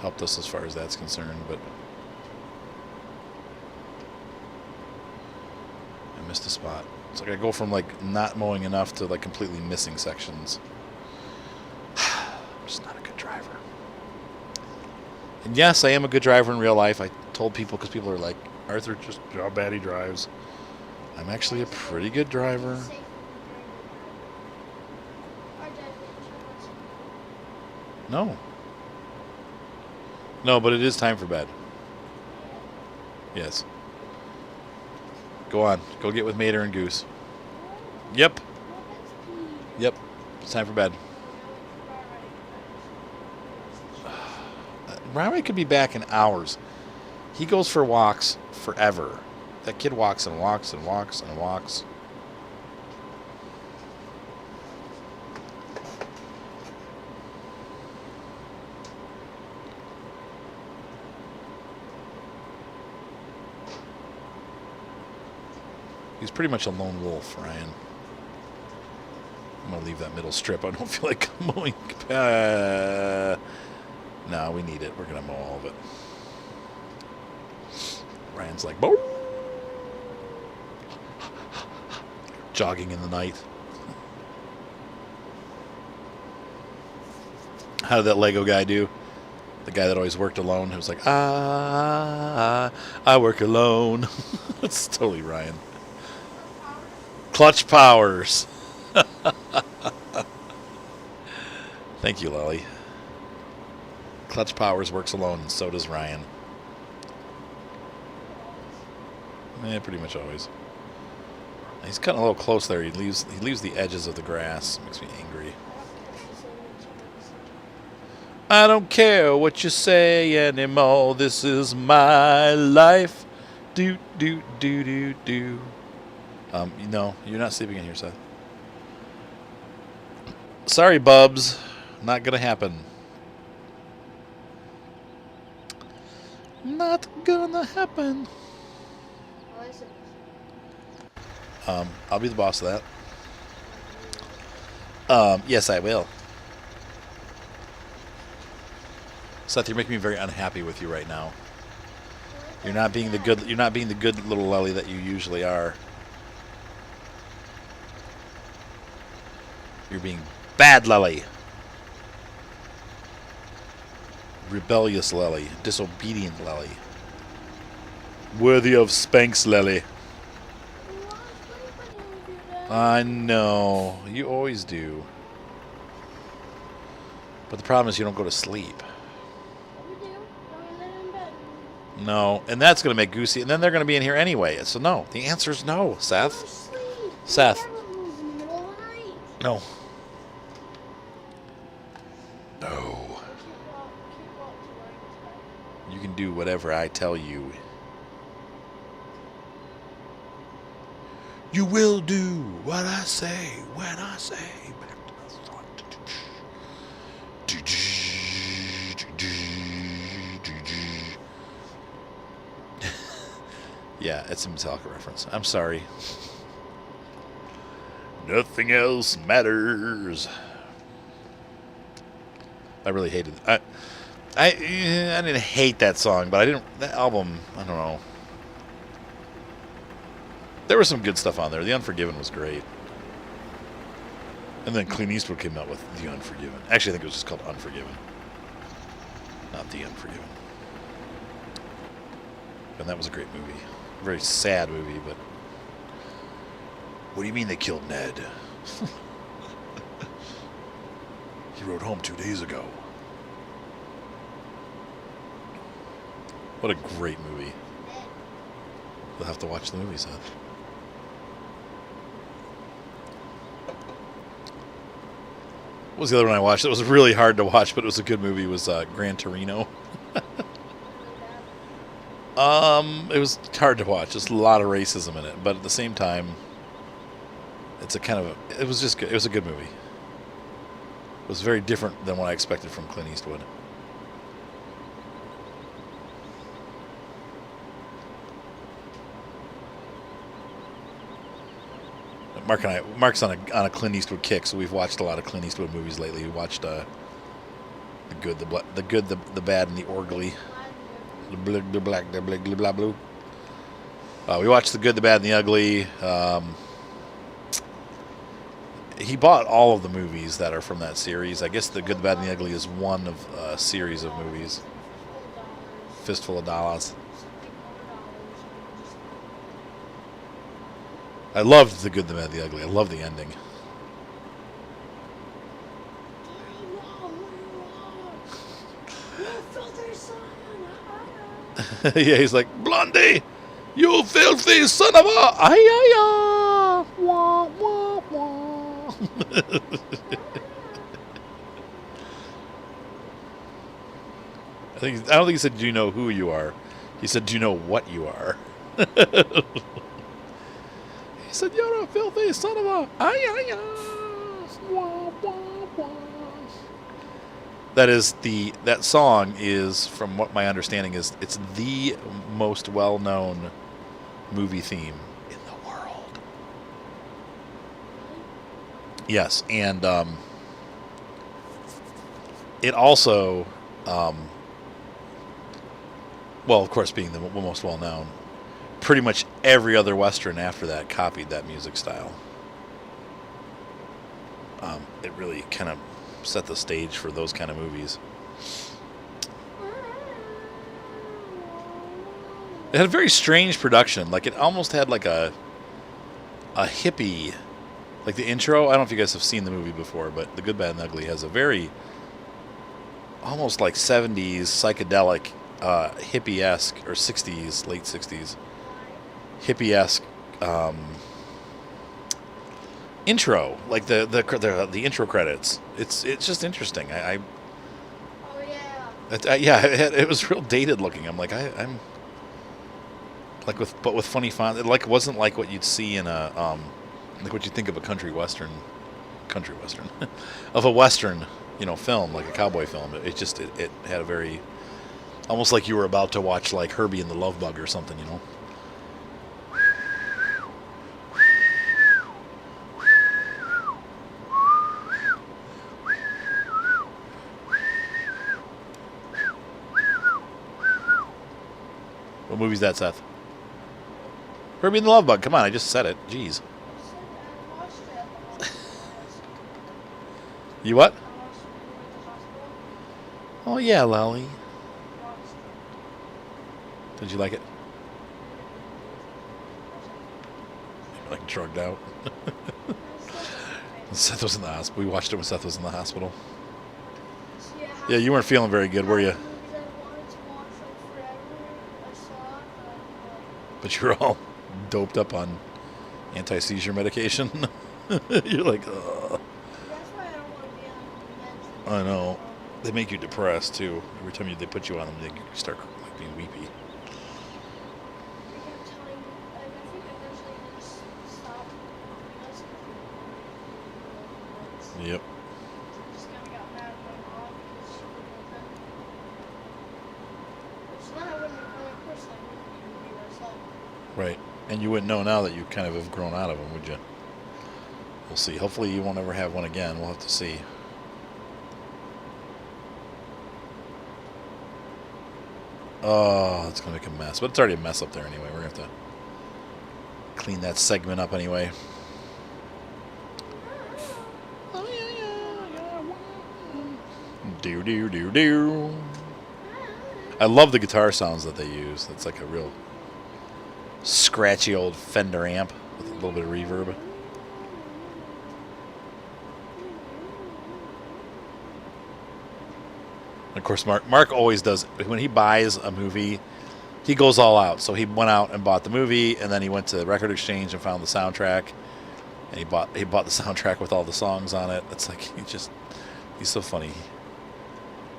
helped us as far as that's concerned, but I missed a spot. It's like I go from like not mowing enough to like completely missing sections. I'm just not a good driver. And yes, I am a good driver in real life. I told people because people are like, Arthur, just how bad he drives. I'm actually a pretty good driver. Safe when you're driving your car. No. No, but it is time for bed. Yes. Go on. Go get with Mater and Goose. Yep. Yep. It's time for bed. Riley could be back in hours. He goes for walks forever. That kid walks and walks and walks and walks. He's pretty much a lone wolf, Ryan. I'm going to leave that middle strip. I don't feel like mowing. No, we need it. We're going to mow all of it. Ryan's like, "Bow." Jogging in the night. How did that Lego guy do? The guy that always worked alone. Who was like, I work alone. That's totally Ryan. Clutch powers. Thank you, Lily. Clutch powers works alone, and so does Ryan. Pretty much always. He's cutting a little close there. He leaves the edges of the grass. Makes me angry. I don't care what you say anymore. This is my life. Do do do do do. No, you're not sleeping in here, Seth. Sorry, Bubs. Not gonna happen. Not gonna happen. I'll be the boss of that. Yes, I will. Seth, you're making me very unhappy with you right now. You're not being the good little Lily that you usually are. You're being bad Lily. Rebellious Lily. Disobedient Lily. Worthy of Spanx Lily. I know. You always do. But the problem is you don't go to sleep. No. And that's going to make Goosey. And then they're going to be in here anyway. So no. The answer is no, Seth. Seth. No. No. You can do whatever I tell you. You will do what I say when I say. Yeah, it's a Metallica reference. I'm sorry. Nothing else matters. I really hated it. I didn't hate that song, but that album, I don't know. There was some good stuff on there. The Unforgiven was great. And then Clint Eastwood came out with The Unforgiven. Actually, I think it was just called Unforgiven. Not The Unforgiven. And that was a great movie. A very sad movie, but... What do you mean they killed Ned? He rode home 2 days ago. What a great movie. You'll have to watch the movie, Seth. What was the other one I watched? It was really hard to watch, but it was a good movie. It was Gran Torino. It was hard to watch. Just a lot of racism in it, but at the same time, it's it was just good. It was a good movie. It was very different than what I expected from Clint Eastwood. Mark's on a Clint Eastwood kick, so we've watched a lot of Clint Eastwood movies lately. We watched The good, the bad, and the orgly. The blig, the black, the blig, the blah, blue. We watched The Good, the Bad, and the Ugly. He bought all of the movies that are from that series. I guess The Good, the Bad, and the Ugly is one of a series of movies. Fistful of Dollars. I loved The Good, the Bad, and the Ugly. I love the ending. Yeah, he's like, Blondie, you filthy son of a... Ay, wah, wah, wah. I don't think he said, do you know who you are? He said, do you know what you are? He said, you're a filthy son of a... Ay, wah, wah, wah. That song is, from what my understanding is, it's the most well-known movie theme in the world. Yes, and it also, well, of course, being the most well-known, pretty much every other Western after that copied that music style. It really kind of set the stage for those kind of movies. It had a very strange production. Like, it almost had like a hippie, like the intro. I don't know if you guys have seen the movie before, but The Good, Bad, and Ugly has a very almost like 70s psychedelic, hippie-esque, or 60s, late 60s, hippie-esque intro, like the intro credits. It's just interesting. Oh yeah. Yeah, it was real dated looking. I'm like, I'm like with funny font. It like wasn't like what you'd see in a like what you think of a country western of a western, film, like a cowboy film. It just it had a very, almost like you were about to watch like Herbie and the Love Bug or something, What movie's that, Seth? Herbie and the Love Bug. Come on, I just said it. Jeez. You what? Oh yeah, Lolly. Did you like it? Like drugged out. Seth was in the hospital. We watched it when Seth was in the hospital. Yeah, you weren't feeling very good, were you? But you're all doped up on anti-seizure medication. You're like, ugh. That's why I don't want to be on meds. I know. They make you depressed, too. Every time they put you on them, they start like being weepy. I think eventually they just stop. Yep. Just kind of got mad at my mom because she wouldn't let them. Which then I wouldn't have, of course I wouldn't even be myself. Right. And you wouldn't know now that you kind of have grown out of them, would you? We'll see. Hopefully you won't ever have one again. We'll have to see. Oh, it's going to make a mess. But it's already a mess up there anyway. We're going to have to clean that segment up anyway. Do, do, do, do. I love the guitar sounds that they use. It's like a real scratchy old Fender amp with a little bit of reverb. Of course, Mark always does. When he buys a movie, he goes all out. So he went out and bought the movie, and then he went to the record exchange and found the soundtrack. And he bought the soundtrack with all the songs on it. It's like he's so funny.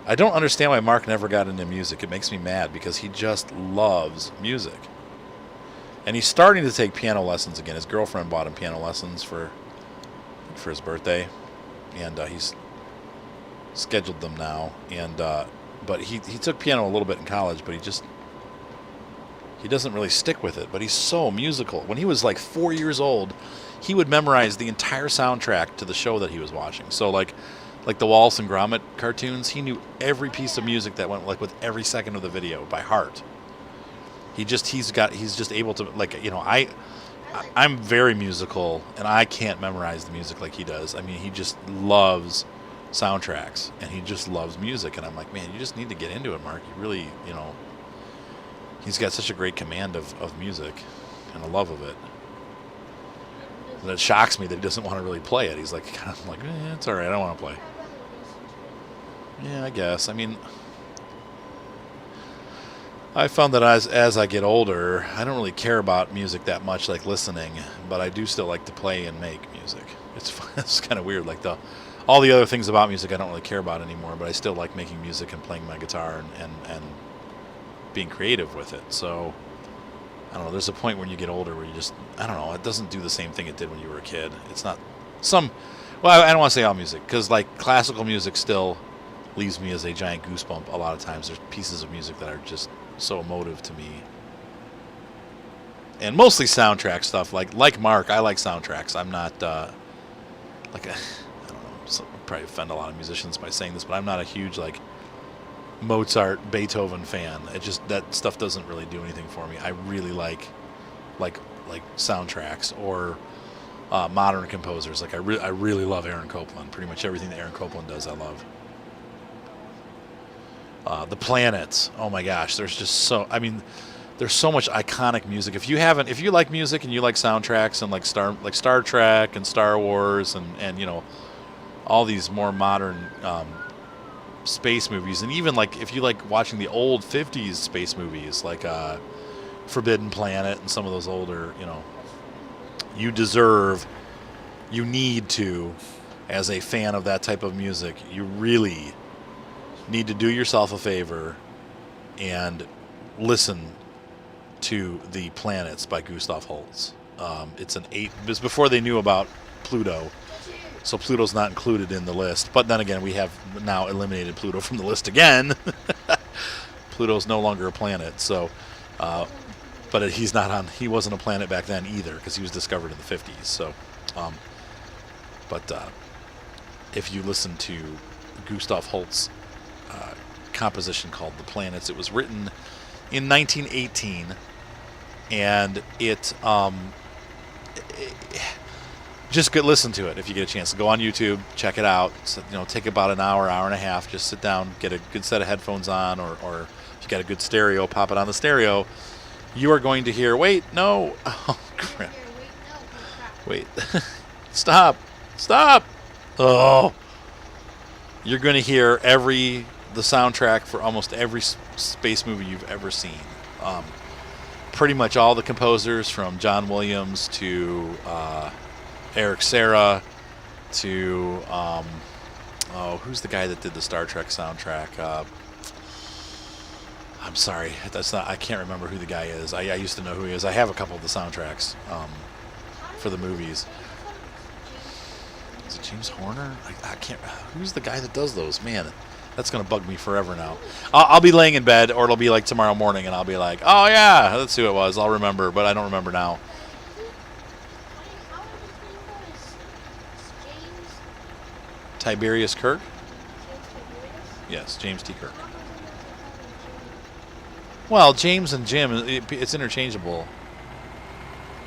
I don't understand why Mark never got into music. It makes me mad because he just loves music. And he's starting to take piano lessons again. His girlfriend bought him piano lessons for his birthday, and he's scheduled them now. And but he took piano a little bit in college, but he doesn't really stick with it. But he's so musical. When he was like 4 years old, he would memorize the entire soundtrack to the show that he was watching. So like like the Wallace and Gromit cartoons, he knew every piece of music that went like with every second of the video by heart. He's just able to, like, you know, I'm very musical and I can't memorize the music like he does. I mean, he just loves soundtracks and he just loves music, and I'm like, man, you just need to get into it, Mark. You really, you know, he's got such a great command of music and a love of it. And it shocks me that he doesn't want to really play it. He's like, kind of like, it's all right, I don't want to play. Yeah, I guess. I mean, I found that as I get older, I don't really care about music that much, like listening, but I do still like to play and make music. It's kind of weird. Like all the other things about music I don't really care about anymore, but I still like making music and playing my guitar and being creative with it. So I don't know. There's a point when you get older where you just, I don't know. It doesn't do the same thing it did when you were a kid. It's not well, I don't want to say all music, because like classical music still leaves me as a giant goosebump a lot of times. There's pieces of music that are just so emotive to me, and mostly soundtrack stuff. Like Mark, I like soundtracks. I'm not like I don't know. So I'll probably offend a lot of musicians by saying this, but I'm not a huge like Mozart, Beethoven fan. It just, that stuff doesn't really do anything for me. I really like soundtracks or modern composers. Like I really love Aaron Copland. Pretty much everything that Aaron Copland does, I love. The Planets. Oh my gosh, there's so much iconic music. If you like music and you like soundtracks and like Star Trek and Star Wars and you know, all these more modern space movies, and even like if you like watching the old 50s space movies like Forbidden Planet and some of those older, you know, you need to, as a fan of that type of music, you really need to do yourself a favor and listen to The Planets by Gustav Holst. It was before they knew about Pluto, so Pluto's not included in the list. But then again, we have now eliminated Pluto from the list again. Pluto's no longer a planet, so but he wasn't a planet back then either, because he was discovered in the 50s. So if you listen to Gustav Holst's composition called The Planets, it was written in 1918, and just listen to it if you get a chance. Go on YouTube, check it out. So, you know, take about an hour and a half. Just sit down, get a good set of headphones on, or if you got a good stereo, pop it on the stereo. You are going to hear. Wait, no. Oh crap. Wait. Stop. Oh. You're going to hear the soundtrack for almost every space movie you've ever seen. Pretty much all the composers, from John Williams to Eric Serra to who's the guy that did the Star Trek soundtrack? I'm sorry, I can't remember who the guy is. I used to know who he is. I have a couple of the soundtracks for the movies. Is it James Horner? I can't. Who's the guy that does those? Man, that's gonna bug me forever now. I'll be laying in bed, or it'll be like tomorrow morning, and I'll be like, oh yeah, that's who it was. I'll remember, but I don't remember now. Tiberius Kirk? Yes, James T. Kirk. Well, James and Jim, it's interchangeable.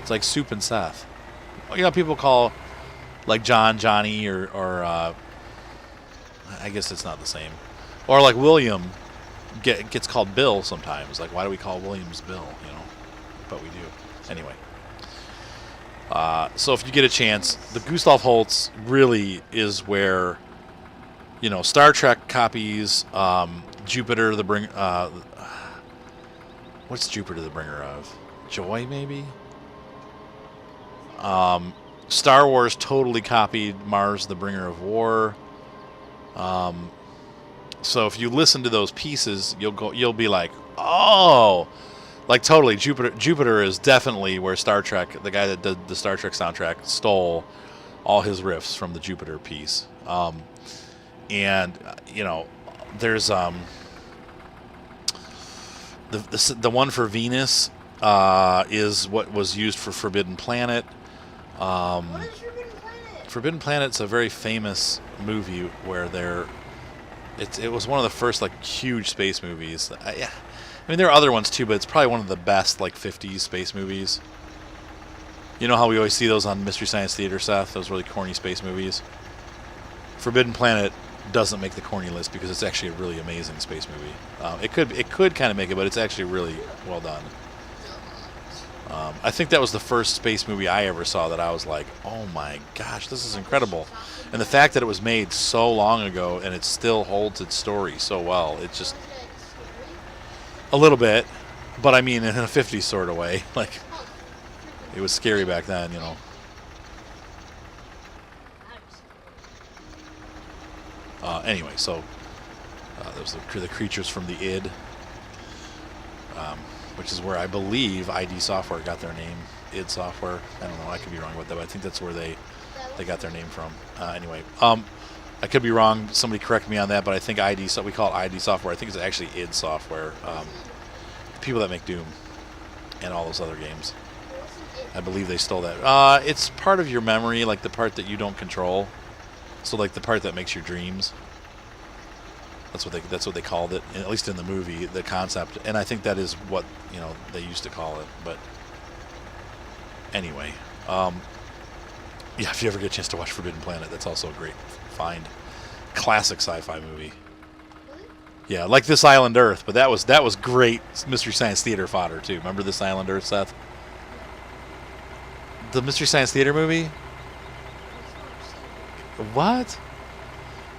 It's like Soup and Seth. You know, people call like John, Johnny, or I guess it's not the same. Or like William gets called Bill sometimes. Like, why do we call Williams Bill? You know, but we do. Anyway. So if you get a chance, the Gustav Holst really is where, you know, Star Trek copies, Jupiter the Bringer. What's Jupiter the Bringer of? Joy, maybe? Star Wars totally copied Mars the Bringer of War. So if you listen to those pieces, you'll be like, oh, like totally. Jupiter is definitely where Star Trek, the guy that did the Star Trek soundtrack, stole all his riffs from the Jupiter piece. And you know, there's the one for Venus is what was used for Forbidden Planet. What is Forbidden Planet? Forbidden Planet's a very famous movie where it was one of the first like huge space movies. I mean, there are other ones too, but it's probably one of the best like 50s space movies. You know how we always see those on Mystery Science Theater, Seth? Those really corny space movies. Forbidden Planet doesn't make the corny list because it's actually a really amazing space movie. It could kind of make it, but it's actually really well done. I think that was the first space movie I ever saw that I was like, oh my gosh, this is incredible. And the fact that it was made so long ago and it still holds its story so well, it's just a little bit, but I mean in a 50s sort of way. Like, it was scary back then, you know. Anyway, so those are the creatures from the id, which is where I believe ID Software got their name. id Software. I don't know. I could be wrong about that, but I think that's where they got their name from. Anyway, I could be wrong. Somebody correct me on that, but I think we call it ID Software. I think it's actually id Software. The people that make Doom and all those other games. I believe they stole that. It's part of your memory, like the part that you don't control. So like the part that makes your dreams. That's what they called it, at least in the movie, the concept. And I think that is what, you know, they used to call it. But anyway, yeah, if you ever get a chance to watch Forbidden Planet, that's also a great find. Classic sci-fi movie. Yeah, like This Island Earth, but that was great Mystery Science Theater fodder too. Remember This Island Earth, Seth? The Mystery Science Theater movie? What?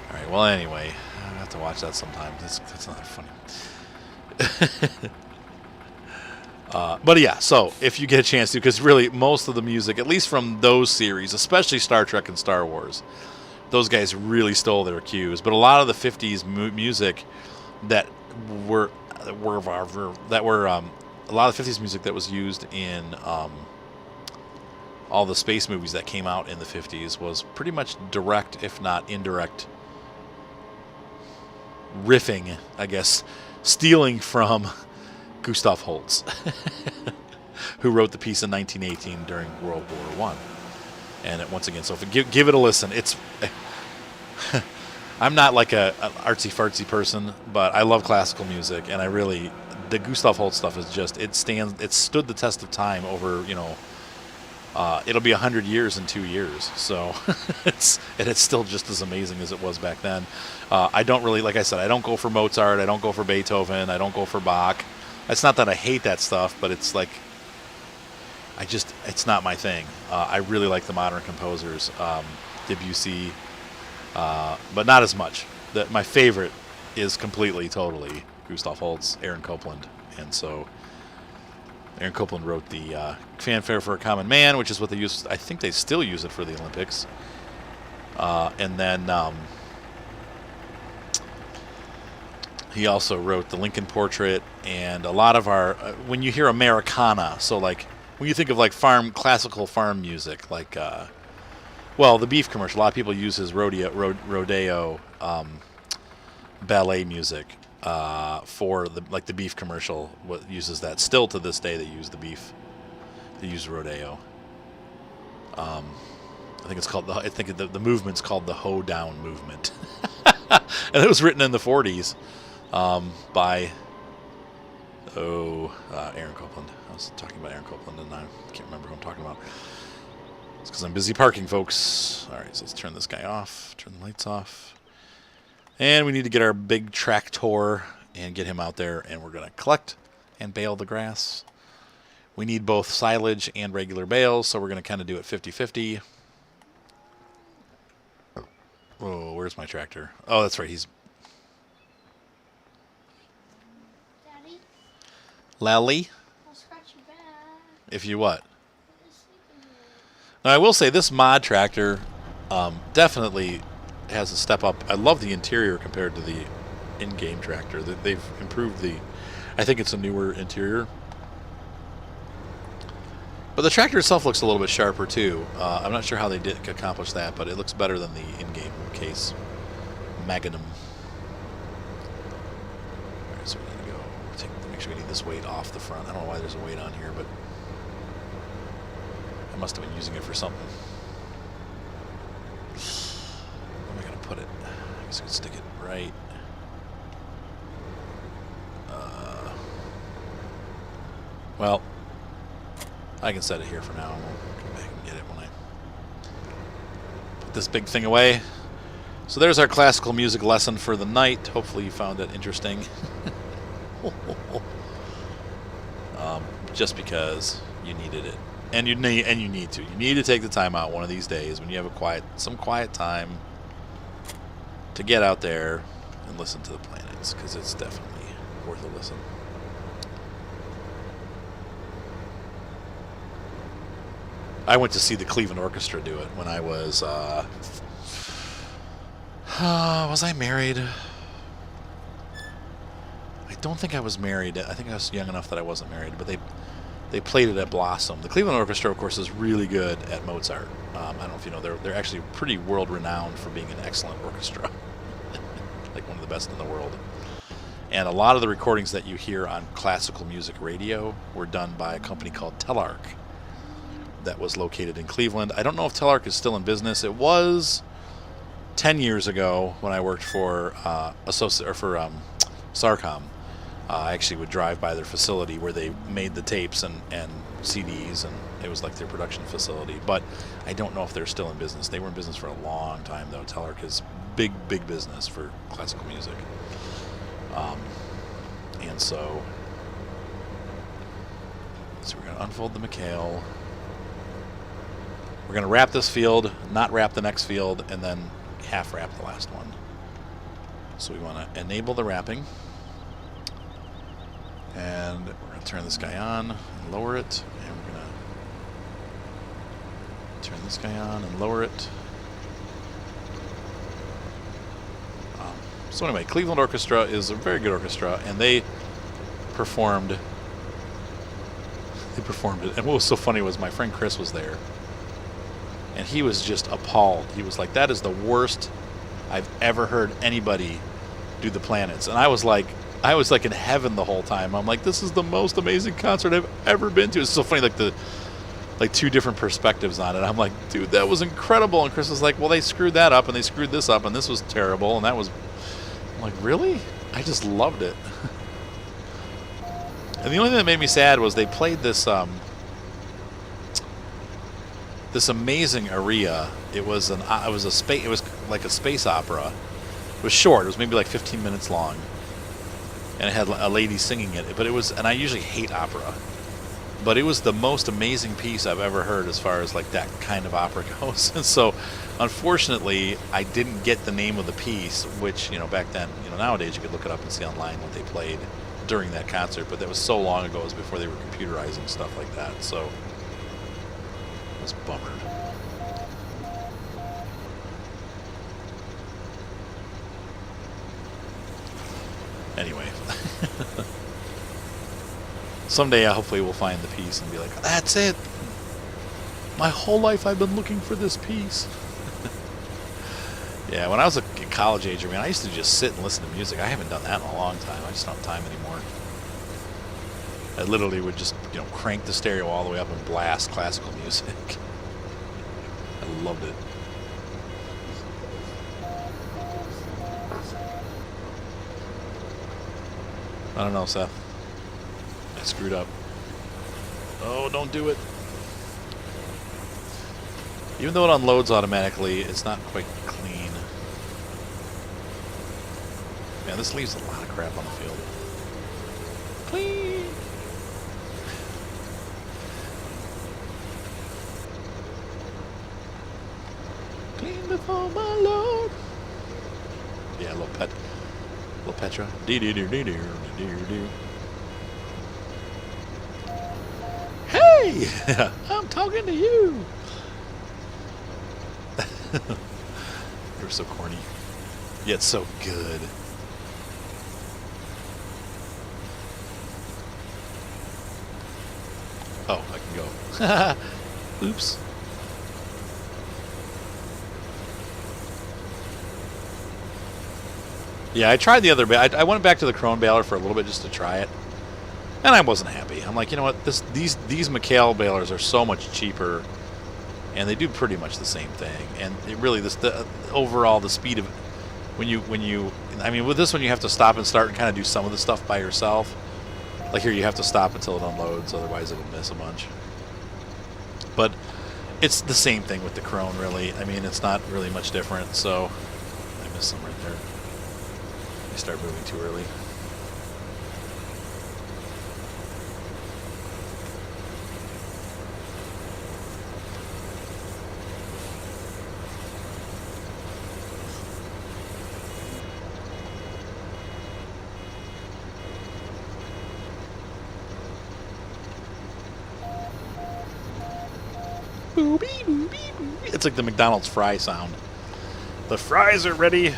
All right. Well, anyway, I have to watch that sometime. That's not funny. But yeah, so if you get a chance to, because really most of the music, at least from those series, especially Star Trek and Star Wars, those guys really stole their cues. But a lot of the 50s music that were a lot of the 50s music that was used in all the space movies that came out in the 50s was pretty much direct, if not indirect, riffing, I guess, stealing from Gustav Holst, who wrote the piece in 1918 during World War I. And once again, so if give it a listen. It's I'm not like an artsy-fartsy person, but I love classical music, and the Gustav Holst stuff is just, it stood the test of time over, you know, it'll be 100 years in 2 years, so it's still just as amazing as it was back then. I don't really, like I said, I don't go for Mozart, I don't go for Beethoven, I don't go for Bach. It's not that I hate that stuff, but it's like, it's not my thing. I really like the modern composers, Debussy, but not as much. My favorite is completely, totally Gustav Holst, Aaron Copland, and so Aaron Copland wrote the Fanfare for a Common Man, which is what they use. I think they still use it for the Olympics. And then he also wrote the Lincoln Portrait and a lot of our. When you hear Americana, so like when you think of like classical farm music, like the beef commercial. A lot of people use his rodeo ballet music. For the beef commercial, what uses that still to this day. They use the beef. They use rodeo. I think it's called. I think the movement's called the Hoedown movement, and it was written in the 40s by Aaron Copland. I was talking about Aaron Copland, and I can't remember who I'm talking about. It's because I'm busy parking, folks. All right, so let's turn this guy off. Turn the lights off. And we need to get our big tractor and get him out there, and we're going to collect and bale the grass. We need both silage and regular bales, so we're going to kind of do it 50-50. Oh, where's my tractor? Oh, that's right. He's... Daddy, Lally? I'll scratch your back. If you what? You're sleeping here. Now, I will say this mod tractor definitely has a step up. I love the interior compared to the in-game tractor. They've improved the... I think it's a newer interior. But the tractor itself looks a little bit sharper, too. I'm not sure how they did accomplish that, but it looks better than the in-game case. Magnum. Alright, so we're going to go... Make sure we need this weight off the front. I don't know why there's a weight on here, but... I must have been using it for something. put it? I guess I could stick it right. Well, I can set it here for now. We'll come back and get it when I put this big thing away. So there's our classical music lesson for the night. Hopefully you found it interesting. Just because you needed it, and you need to. You need to take the time out one of these days when you have some quiet time to get out there and listen to the planets, because it's definitely worth a listen. I went to see the Cleveland Orchestra do it when I was I married? I don't think I was married. I think I was young enough that I wasn't married, but they played it at Blossom. The Cleveland Orchestra, of course, is really good at Mozart. I don't know if you know, they're actually pretty world-renowned for being an excellent orchestra. Like one of the best in the world. And a lot of the recordings that you hear on classical music radio were done by a company called Telarc that was located in Cleveland. I don't know if Telarc is still in business. It was 10 years ago when I worked for Sarcom. I actually would drive by their facility where they made the tapes and CDs, and it was like their production facility. But I don't know if they're still in business. They were in business for a long time, though. Telarc is big business for classical music. And so we're going to unfold the McHale. We're going to wrap this field, not wrap the next field, and then half wrap the last one. So we want to enable the wrapping. And we're going to turn this guy on and lower it. And we're going to turn this guy on and lower it. So anyway, Cleveland Orchestra is a very good orchestra, and they performed it. And what was so funny was my friend Chris was there, and he was just appalled. He was like, that is the worst I've ever heard anybody do the planets. And I was like in heaven the whole time. I'm like, this is the most amazing concert I've ever been to. It's so funny, like two different perspectives on it. I'm like, dude, that was incredible. And Chris was like, well, they screwed that up, and they screwed this up, and this was terrible, and that was... I'm like, really? I just loved it. And the only thing that made me sad was they played this this amazing aria. It was like a space opera. It was short. It was maybe like 15 minutes long, and it had a lady singing it. But it was, and I usually hate opera, but it was the most amazing piece I've ever heard as far as like that kind of opera goes. And so, unfortunately, I didn't get the name of the piece, which, you know, back then, you know, nowadays you could look it up and see online what they played during that concert, but that was so long ago. It was before they were computerizing stuff like that, so it was bummered. Anyway. Someday, hopefully, we'll find the piece and be like, that's it! My whole life I've been looking for this piece. Yeah, when I was a college ager, man, I used to just sit and listen to music. I haven't done that in a long time. I just don't have time anymore. I literally would just, you know, crank the stereo all the way up and blast classical music. I loved it. I don't know, Seth. I screwed up. Oh, don't do it. Even though it unloads automatically, it's not quite clean. Man, this leaves a lot of crap on the field. Clean! Clean before my Lord. Yeah, little Petra. Dee-dee-dee-dee-dee-dee-dee-dee. Hey! I'm talking to you! You're so corny, yet so good. Oh, I can go. Oops. Yeah, I tried the other bit. I went back to the Crone baler for a little bit just to try it, and I wasn't happy. I'm like, you know what? These McHale balers are so much cheaper and they do pretty much the same thing. And it really, overall the speed of when you, I mean, with this one you have to stop and start and kind of do some of the stuff by yourself. Like here, you have to stop until it unloads, otherwise it'll miss a bunch. But it's the same thing with the Crone, really. I mean, it's not really much different. So I missed some right there. I start moving too early. Boopy, boopy, boopy. It's like the McDonald's fry sound. The fries are ready.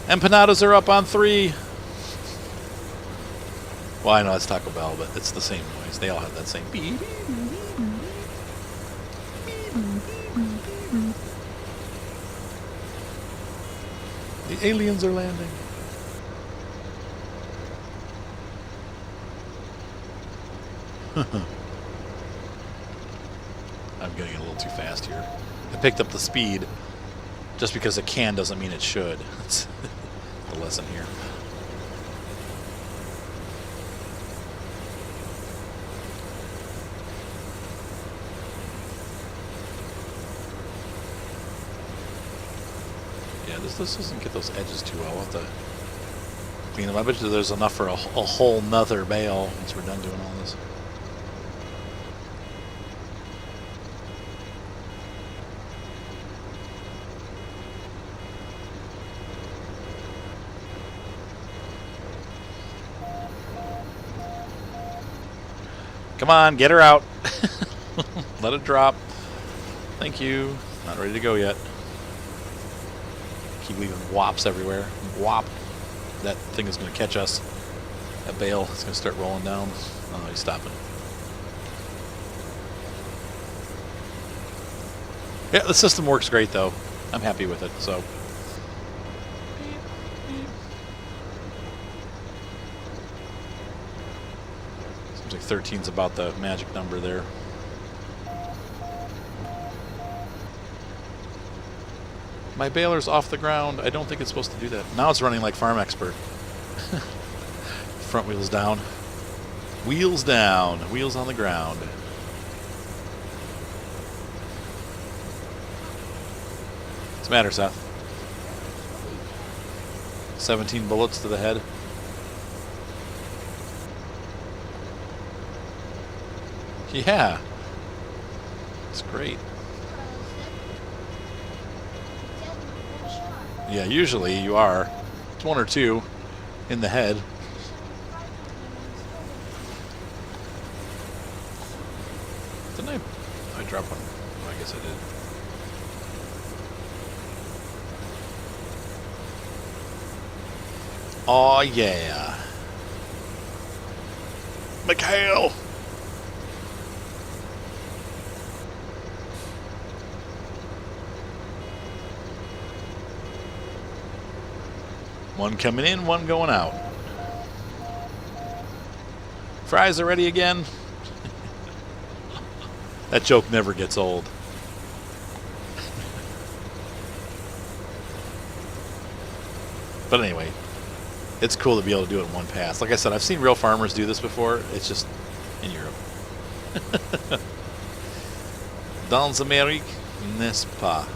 Empanadas are up on 3. Well, I know it's Taco Bell, but it's the same noise. They all have that same beep. The aliens are landing. I'm getting a little too fast here. I picked up the speed. Just because it can doesn't mean it should. That's the lesson here. Yeah, this doesn't get those edges too well. We'll have to clean them. I bet you there's enough for a whole nother bale once we're done doing all this. Come on, get her out. Let it drop. Thank you. Not ready to go yet. Keep leaving whops everywhere. Whop. That thing is going to catch us. That bale is going to start rolling down. Oh, he's stopping. Yeah, the system works great, though. I'm happy with it, so. Seems like 13's about the magic number there. My baler's off the ground. I don't think it's supposed to do that. Now it's running like Farm Expert. Front wheels down. Wheels down. Wheels on the ground. What's the matter, Seth? 17 bullets to the head. Yeah. It's great. Yeah, usually you are. It's 1 or 2 in the head. Didn't I dropped one? Oh, I guess I did. Oh yeah. Mikhail! One coming in, one going out. Fries are ready again. That joke never gets old. But anyway, it's cool to be able to do it in one pass. Like I said, I've seen real farmers do this before. It's just in Europe. Dans l'Amérique, n'est-ce pas?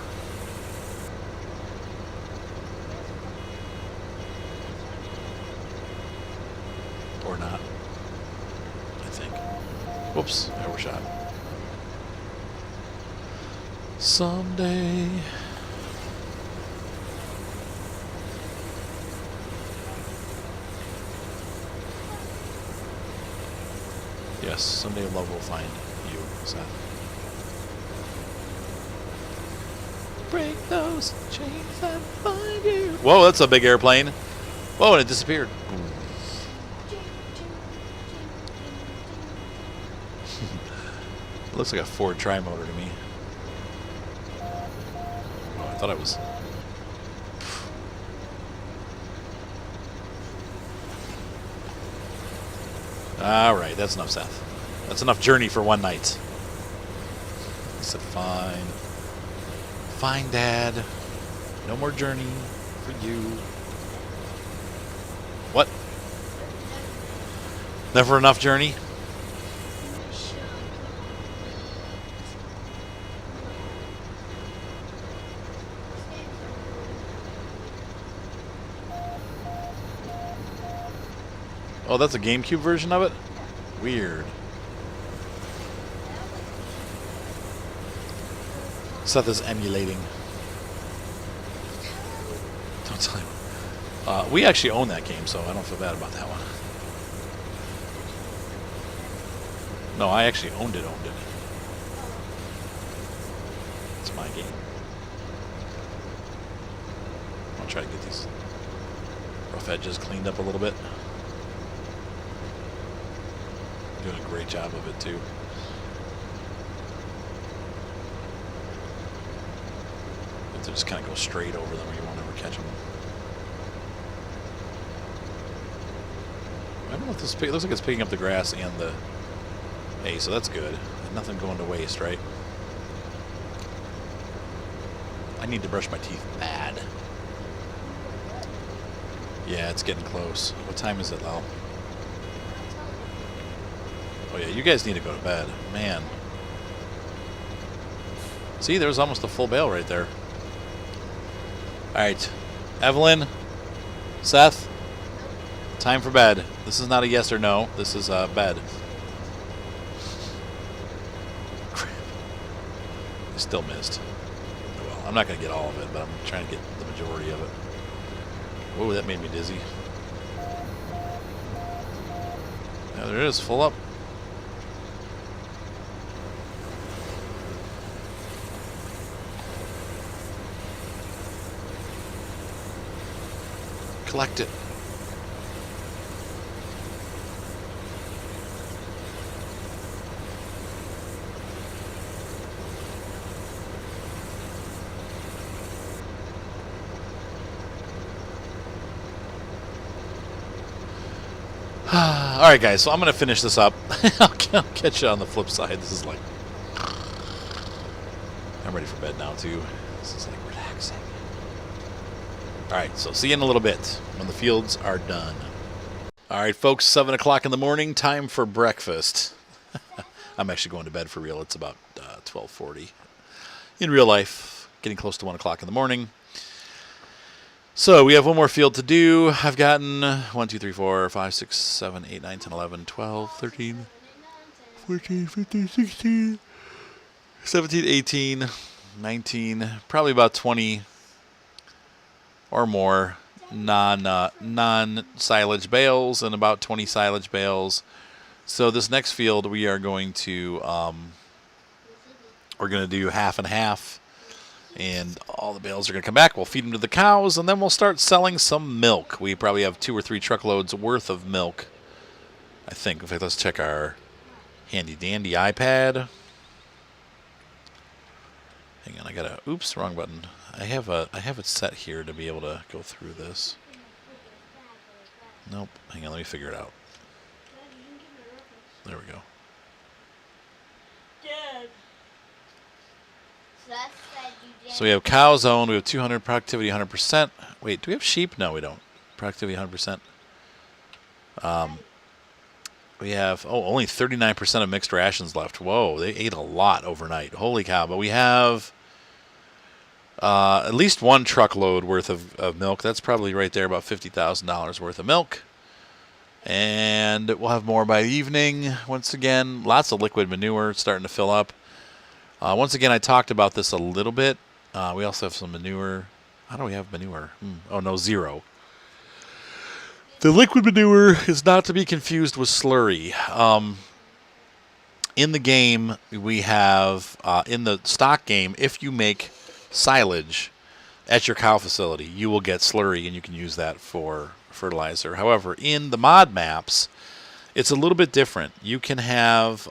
Or not, I think. Whoops, I overshot. Someday. Yes, someday love will find you, Seth. Break those chains and find you. Whoa, that's a big airplane. Whoa, and it disappeared. Looks like a Ford tri-motor to me. Oh, I thought it was. All right, that's enough, Seth. That's enough journey for one night. said fine. Fine, Dad. No more journey for you. What? Never enough journey? Oh, that's a GameCube version of it? Weird. Seth is emulating. Don't tell him. We actually own that game, so I don't feel bad about that one. No, I actually owned it. It's my game. I'll try to get these rough edges cleaned up a little bit. Doing a great job of it, too. You have to just kind of go straight over them or you won't ever catch them. I don't know if this it looks like it's picking up the grass and the hay, so that's good. Nothing going to waste, right? I need to brush my teeth bad. Yeah, it's getting close. What time is it, Lal? Oh yeah, you guys need to go to bed. Man. See, there's almost a full bale right there. Alright. Evelyn. Seth. Time for bed. This is not a yes or no. This is bed. Crap. I still missed. Well, I'm not going to get all of it, but I'm trying to get the majority of it. Whoa, that made me dizzy. Yeah, there it is. Full up. Collect it. Alright guys, so I'm going to finish this up. I'll catch you on the flip side. This is like... I'm ready for bed now too. This is like relaxing. Alright, so see you in a little bit when the fields are done. Alright folks, 7 o'clock in the morning, time for breakfast. I'm actually going to bed for real. It's about 12:40. In real life, getting close to 1 o'clock in the morning. So we have one more field to do. I've gotten 1, 2, 3, 4, 5, 6, 7, 8, 9, 10, 11, 12, 13, 14, 15, 16, 17, 18, 19, probably about 20 or more non-silage bales and about 20 silage bales. So this next field we are going to do half and half. And all the bales are going to come back. We'll feed them to the cows, and then we'll start selling some milk. We probably have 2 or 3 truckloads worth of milk, I think. In fact, let's check our handy-dandy iPad. Hang on, I got to... Oops, wrong button. I have it set here to be able to go through this. Nope. Hang on, let me figure it out. There we go. So we have cows owned. We have 200 productivity, 100%. Wait, do we have sheep? No, we don't. Productivity, 100%. We have only 39% of mixed rations left. Whoa, they ate a lot overnight. Holy cow! But we have at least 1 truckload worth of milk. That's probably right there, about $50,000 worth of milk. And we'll have more by evening. Once again, lots of liquid manure starting to fill up. Once again, I talked about this a little bit. We also have some manure. How do we have manure? Oh, no, 0. The liquid manure is not to be confused with slurry. In the game, we have, in the stock game, if you make silage at your cow facility, you will get slurry, and you can use that for fertilizer. However, in the mod maps, it's a little bit different. You can have...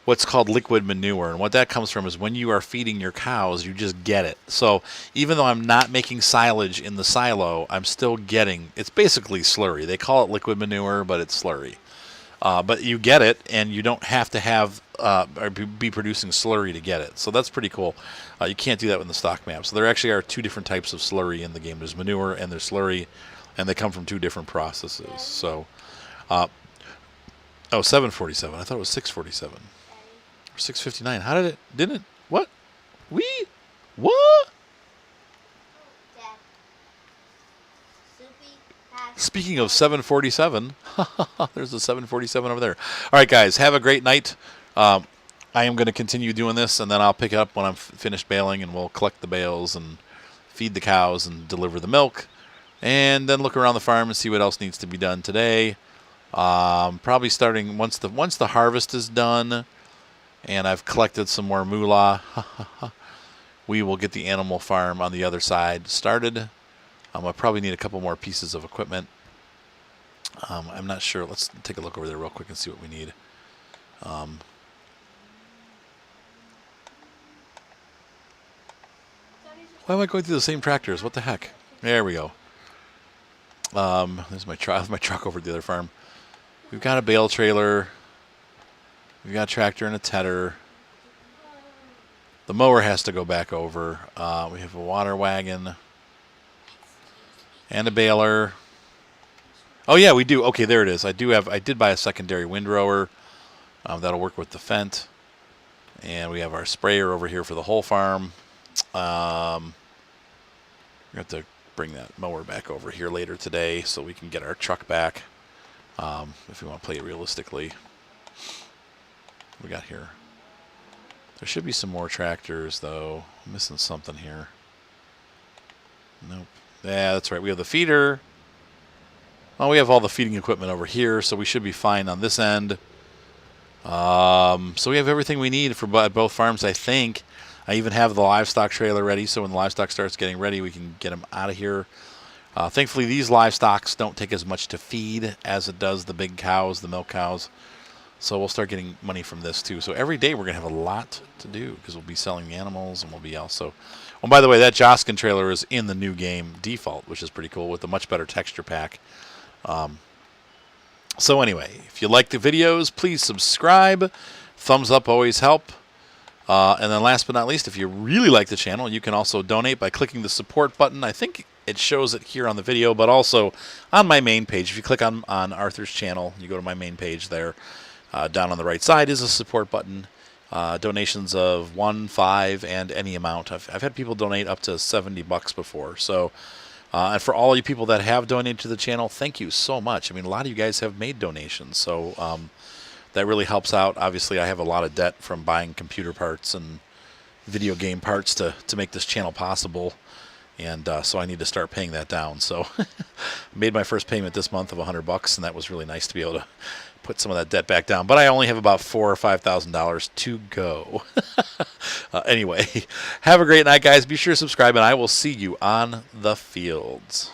what's called liquid manure, and what that comes from is when you are feeding your cows, you just get it. So even though I'm not making silage in the silo, I'm still getting, it's basically slurry. They call it liquid manure, but it's slurry. But you get it, and you don't have to have or be producing slurry to get it. So that's pretty cool. You can't do that with the stock map. So there actually are two different types of slurry in the game. There's manure and there's slurry, and they come from two different processes. So, oh, 747. I thought it was 647 or 659. How did it? Didn't it? What? What? Speaking of 747, there's a 747 over there. All right, guys, have a great night. I am going to continue doing this, and then I'll pick it up when I'm finished baling, and we'll collect the bales and feed the cows and deliver the milk, and then look around the farm and see what else needs to be done today. Probably starting once the harvest is done, and I've collected some more moolah. We will get the animal farm on the other side started. I'll probably need a couple more pieces of equipment. I'm not sure. Let's take a look over there real quick and see what we need. Why am I going through the same tractors? What the heck? There we go. There's my truck over at the other farm. We've got a bale trailer. We've got a tractor and a tedder. The mower has to go back over. We have a water wagon. And a baler. Oh yeah, we do. Okay, there it is. I did buy a secondary windrower. That'll work with the Fendt. And we have our sprayer over here for the whole farm. We have to bring that mower back over here later today so we can get our truck back. If we want to play it realistically. What we got here? There should be some more tractors though. I'm missing something here. Nope. Yeah, that's right. We have the feeder. Oh, we have all the feeding equipment over here, so we should be fine on this end. So we have everything we need for both farms, I think. I even have the livestock trailer ready, so when the livestock starts getting ready, we can get them out of here. Thankfully, these livestock don't take as much to feed as it does the big cows, the milk cows. So we'll start getting money from this too. So every day we're going to have a lot to do because we'll be selling the animals and we'll be also... Oh, by the way, that Joskin trailer is in the new game default, which is pretty cool with a much better texture pack. So anyway, if you like the videos, please subscribe. Thumbs up always help. And then last but not least, if you really like the channel, you can also donate by clicking the support button. I think it shows it here on the video, but also on my main page. If you click on Arthur's channel, you go to my main page there. Down on the right side is a support button. Donations of $1, $5, and any amount. I've had people donate up to $70 before. So, and for all you people that have donated to the channel, thank you so much. I mean, a lot of you guys have made donations, so that really helps out. Obviously, I have a lot of debt from buying computer parts and video game parts to make this channel possible, and so I need to start paying that down. So, I made my first payment this month of $100, and that was really nice to be able to put some of that debt back down, but I only have about $4,000 or $5,000 to go. Anyway, have a great night, guys. Be sure to subscribe, and I will see you on the fields.